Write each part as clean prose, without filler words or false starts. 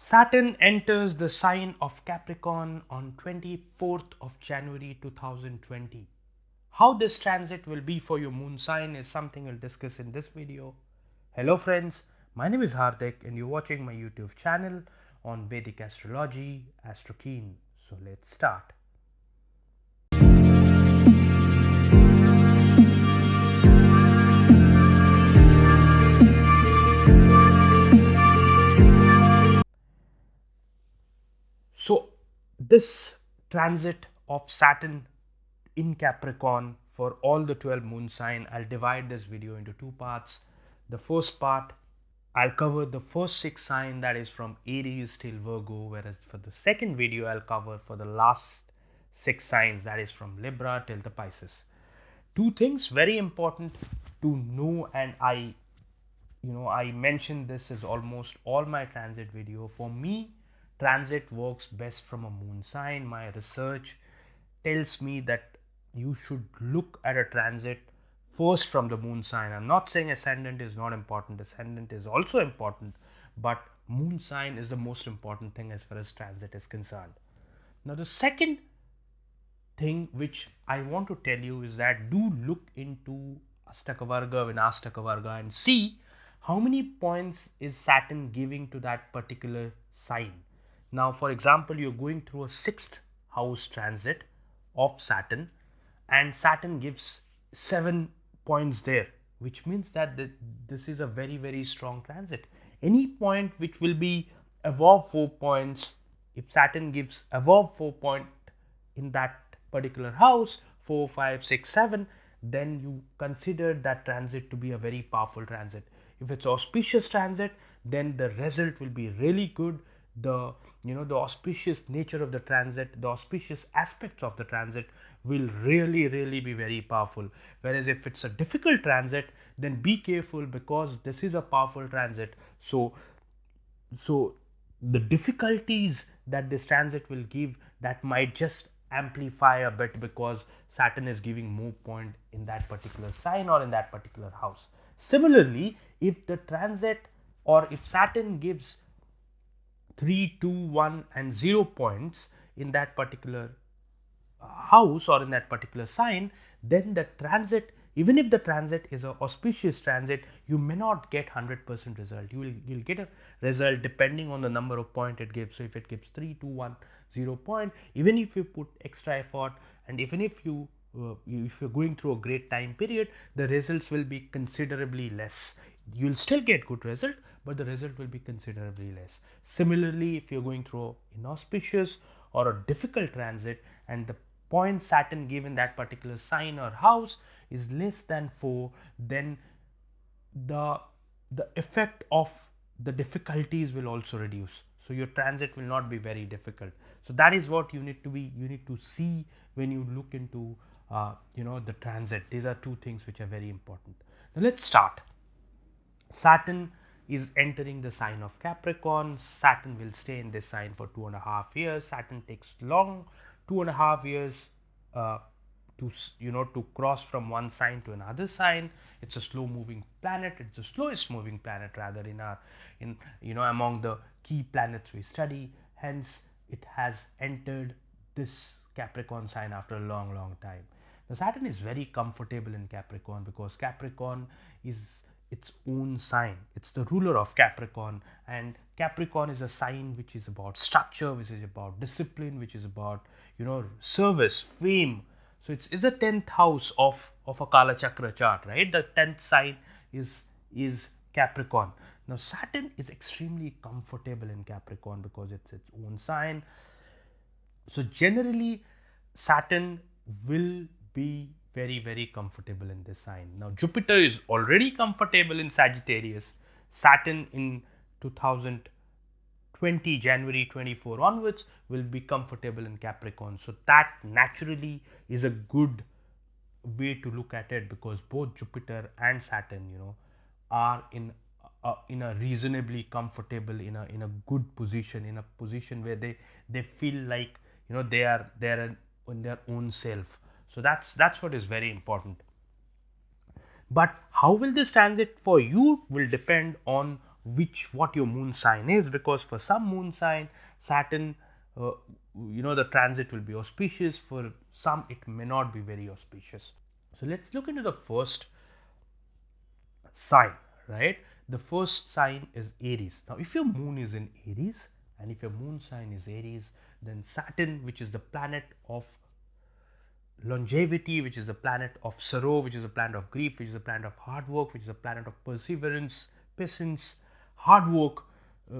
Saturn enters the sign of Capricorn on 24th of January 2020. How this transit will be for your moon sign is something we'll discuss in this video. Hello friends, my name is Hardik and you're watching my YouTube channel on Vedic Astrology, AstroKeen. So let's start. So this transit of Saturn in Capricorn for all the 12 moon sign, I'll divide this video into two parts. The first part, I'll cover the first six sign, that is from Aries till Virgo, whereas for the second video I'll cover for the last six signs, that is from Libra till the Pisces. Two things very important to know, and I mentioned this is almost all my transit video. For me, transit works best from a moon sign. My research tells me that you should look at a transit first from the moon sign. I'm not saying ascendant is not important, ascendant is also important, but moon sign is the most important thing as far as transit is concerned. Now, the second thing which I want to tell you is that do look into Astakavarga, Vinastakavarga and see how many points is Saturn giving to that particular sign. Now, for example, you're going through a sixth house transit of Saturn, and Saturn gives 7 points there, which means that this is a very, very strong transit. Any point which will be above 4 points, if Saturn gives above 4 point in that particular house 4, 5, 6, 7, then you consider that transit to be a very powerful transit. If it's auspicious transit, then the result will be really good. The auspicious nature of the transit, the auspicious aspects of the transit will really be very powerful. Whereas if it's a difficult transit, then be careful, because this is a powerful transit. So the difficulties that this transit will give, that might just amplify a bit, because Saturn is giving more point in that particular sign or in that particular house. Similarly, if the transit, or if Saturn gives 3, 2, 1 and 0 points in that particular house or in that particular sign, then the transit, even if the transit is an auspicious transit, you may not get 100% result. You'll get a result depending on the number of point it gives. So if it gives 3, 2, 1, 0 point, even if you put extra effort, and even if if you're going through a great time period, the results will be considerably less. You'll still get good result, but the result will be considerably less. Similarly, if you're going through inauspicious or a difficult transit, and the point Saturn given that particular sign or house is less than 4, then the the effect of the difficulties will also reduce. So your transit will not be very difficult. So that is what you need to see when you look into the transit. These are two things which are very important. Now let's start. Saturn is entering the sign of Capricorn. Saturn will stay in this sign for 2.5 years. Saturn takes long 2.5 years to cross from one sign to another sign. It's a slow moving planet. It's the slowest moving planet rather in among the key planets we study. Hence, it has entered this Capricorn sign after a long time. Now, Saturn is very comfortable in Capricorn, because Capricorn is its own sign. It's the ruler of Capricorn, and Capricorn is a sign which is about structure, which is about discipline, which is about service, fame. So it's the 10th house of a Kala Chakra chart, right? The 10th sign is Capricorn. Now Saturn is extremely comfortable in Capricorn because it's its own sign. So generally, Saturn will be very comfortable in this sign. Now Jupiter is already comfortable in Sagittarius. Saturn in 2020 January 24 onwards will be comfortable in Capricorn. So that naturally is a good way to look at it, because both Jupiter and Saturn, are in a reasonably comfortable, in a good position, in a position where they feel like they're in their own self. So that's what is very important. But how will this transit for you will depend on which what your moon sign is, because for some moon sign Saturn, uh, the transit will be auspicious. For some it may not be very auspicious. So let's look into the first sign, right? The first sign is Aries. Now, if your moon is in Aries and if your moon sign is Aries, then Saturn, which is the planet of longevity, which is the planet of sorrow, which is the planet of grief, which is the planet of hard work, which is the planet of perseverance, patience, hard work,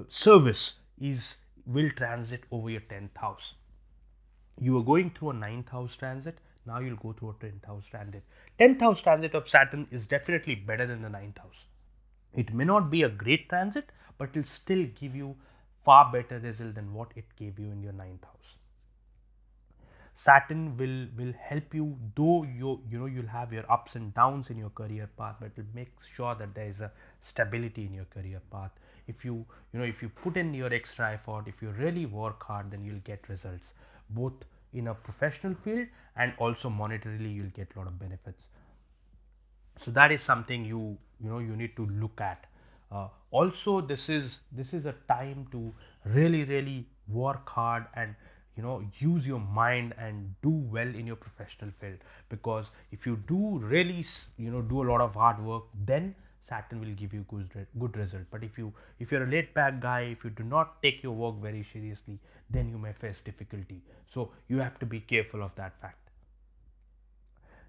service, is will transit over your 10th house. You were going through a ninth house transit, now you'll go through a 10th house transit. 10th house transit of Saturn is definitely better than the ninth house. It may not be a great transit, but it'll still give you far better result than what it gave you in your ninth house. Saturn will help you, though you'll have your ups and downs in your career path, but it will make sure that there is a stability in your career path. If if you put in your extra effort, if you really work hard, then you'll get results, both in a professional field and also monetarily you'll get a lot of benefits. So that is something you need to look at. Also, this is a time to really work hard and use your mind and do well in your professional field, because if you do really do a lot of hard work, then Saturn will give you good result. But if you're a laid back guy, if you do not take your work very seriously, then you may face difficulty. So you have to be careful of that fact.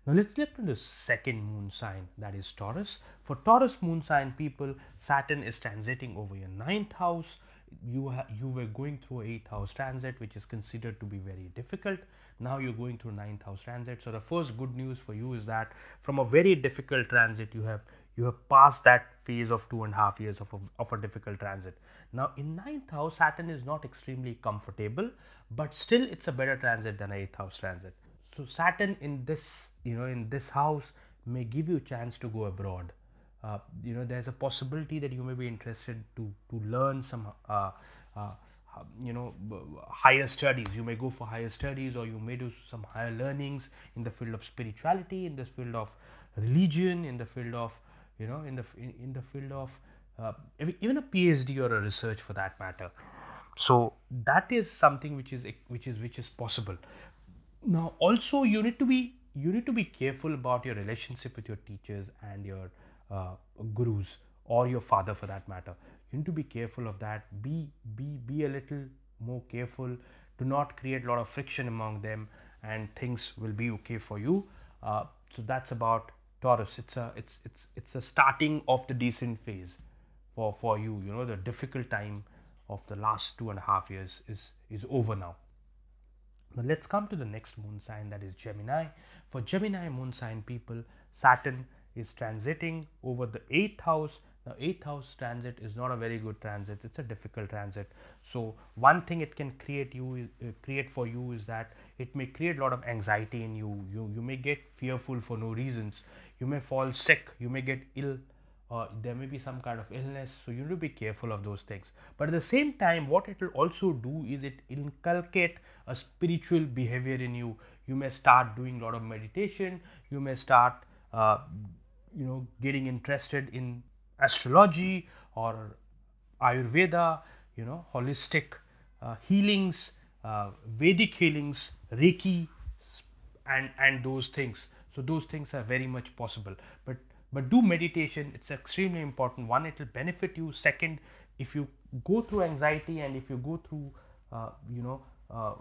Now let's get to the second moon sign, that is Taurus. For Taurus moon sign people, Saturn is transiting over your ninth house. You were going through eighth house transit, which is considered to be very difficult. Now you're going through ninth house transit. So the first good news for you is that from a very difficult transit, you have passed that phase of 2.5 years of a difficult transit. Now in ninth house, Saturn is not extremely comfortable, but still it's a better transit than eighth house transit. So Saturn in this house may give you a chance to go abroad. There's a possibility that you may be interested to learn some higher studies. You may go for higher studies, or you may do some higher learnings in the field of spirituality, in the field of religion, in the field of in the field of even a PhD or a research for that matter. So that is something which is possible. Now also you need to be careful about your relationship with your teachers and your uh, gurus, or your father for that matter. You need to be careful of that. Be a little more careful. Do not create a lot of friction among them, and things will be okay for you. So that's about Taurus. It's a starting of the decent phase for you. The difficult time of the last 2.5 years is over now. Now let's come to the next moon sign, that is Gemini. For Gemini moon sign people, Saturn is transiting over the eighth house. Now, eighth house transit is not a very good transit. It's a difficult transit. So one thing it can create for you is that it may create a lot of anxiety in you. You may get fearful for no reasons. You may fall sick. You may get ill, there may be some kind of illness, so you need to be careful of those things. But at the same time, what it will also do is it inculcate a spiritual behavior in you. You may start doing a lot of meditation. You may start uh, getting interested in astrology or Ayurveda, holistic healings, Vedic healings, Reiki, and those things. So those things are very much possible. But do meditation. It's extremely important. One, it will benefit you. Second, if you go through anxiety and if you go through uh, you know uh,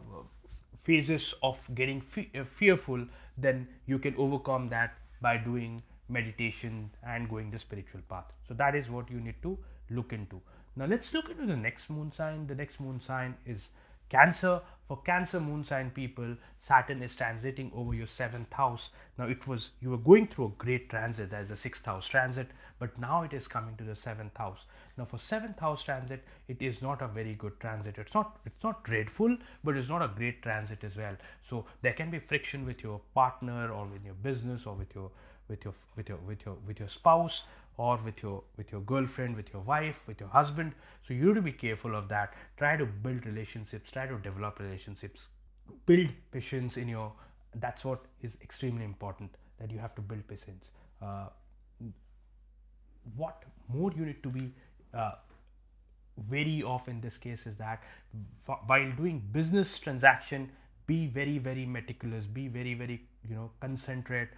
phases of getting fearful, then you can overcome that by doing meditation and going the spiritual path. So that is what you need to look into. Now let's look into the next moon sign. The next moon sign is Cancer. For Cancer moon sign people, Saturn is transiting over your seventh house. Now you were going through a great transit, as a sixth house transit, but now it is coming to the seventh house. Now for seventh house transit, it is not a very good transit. It's not dreadful, but it's not a great transit as well. So there can be friction with your partner, or with your business, or with your spouse, or with your girlfriend, with your wife, with your husband. So you need to be careful of that. Try to build relationships, try to develop relationships, build patience in your. That's what is extremely important, that you have to build patience. uh, what more you need to be uh, very off in this case is that while doing business transaction, be very very meticulous, be very very concentrate,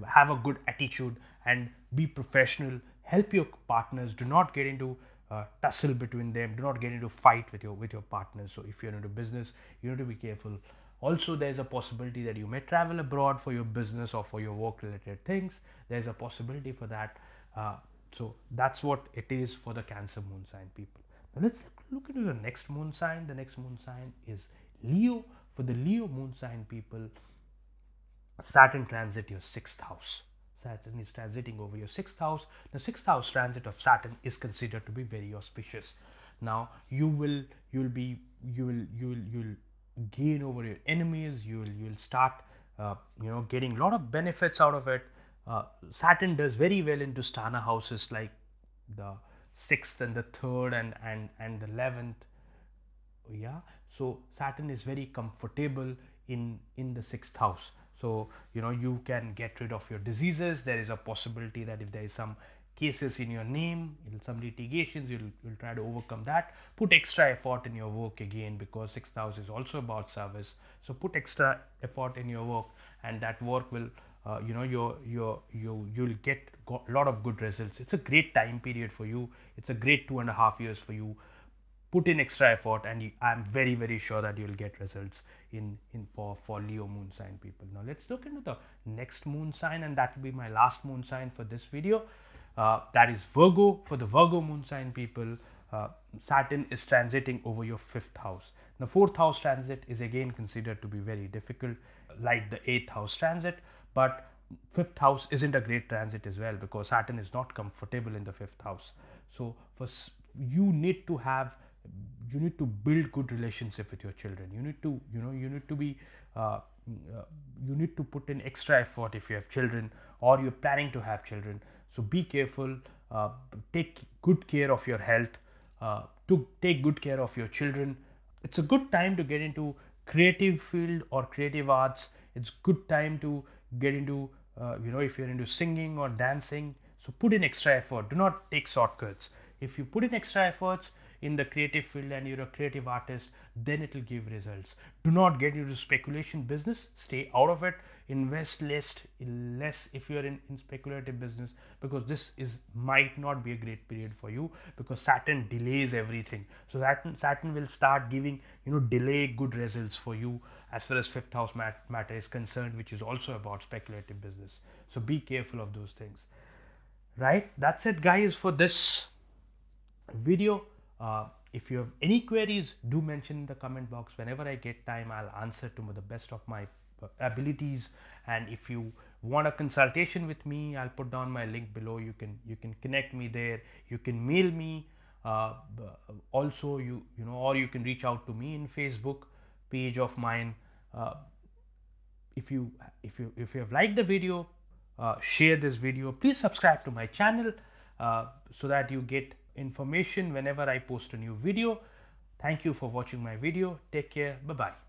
have a good attitude, and be professional. Help your partners. Do not get into tussle between them. Do not get into fight with your partners. So if you're into business, you need to be careful. Also, there's a possibility that you may travel abroad for your business or for your work related things. There's a possibility for that. So that's what it is for the Cancer moon sign people. Now let's look into the next moon sign. The next moon sign is Leo. For the Leo moon sign people, Saturn transit your sixth house. Saturn is transiting over your sixth house. The sixth house transit of Saturn is considered to be very auspicious. Now you'll gain over your enemies. You'll start getting a lot of benefits out of it. Saturn does very well into sthana houses like the sixth and the third and the 11th. Yeah, so Saturn is very comfortable in the sixth house. So you can get rid of your diseases. There is a possibility that if there is some cases in your name, some litigations, you'll try to overcome that. Put extra effort in your work again, because sixth house is also about service. So put extra effort in your work, and that work will you'll get a lot of good results. It's a great time period for you. It's a great 2.5 years for you. Put in extra effort, and I'm very very sure that you'll get results in for Leo moon sign people. Now let's look into the next moon sign, and that will be my last moon sign for this video. That is Virgo. For the Virgo moon sign people, Saturn is transiting over your fifth house. The fourth house transit is again considered to be very difficult, like the eighth house transit, but fifth house isn't a great transit as well, because Saturn is not comfortable in the fifth house. So you need to have, you need to build good relationship with your children. You need to you need to be uh, you need to put in extra effort if you have children or you're planning to have children. So be careful. Take good care of your health, to take good care of your children. It's a good time to get into creative field or creative arts. It's good time to get into if you're into singing or dancing. So put in extra effort. Do not take shortcuts. If you put in extra efforts in the creative field and you're a creative artist, then it will give results. Do not get into speculation business. Stay out of it. Invest less if you're in speculative business, because this is might not be a great period for you, because Saturn delays everything. So Saturn will start giving delay good results for you as far as fifth house matter is concerned, which is also about speculative business. So be careful of those things. Right, that's it guys for this video. If you have any queries, do mention in the comment box. Whenever I get time, I'll answer to the best of my abilities. And if you want a consultation with me, I'll put down my link below. You can connect me there. You can mail me. Also, or you can reach out to me in Facebook page of mine. uh, if you have liked the video, share this video. Please subscribe to my channel, so that you get information whenever I post a new video. Thank you for watching my video. Take care. Bye bye.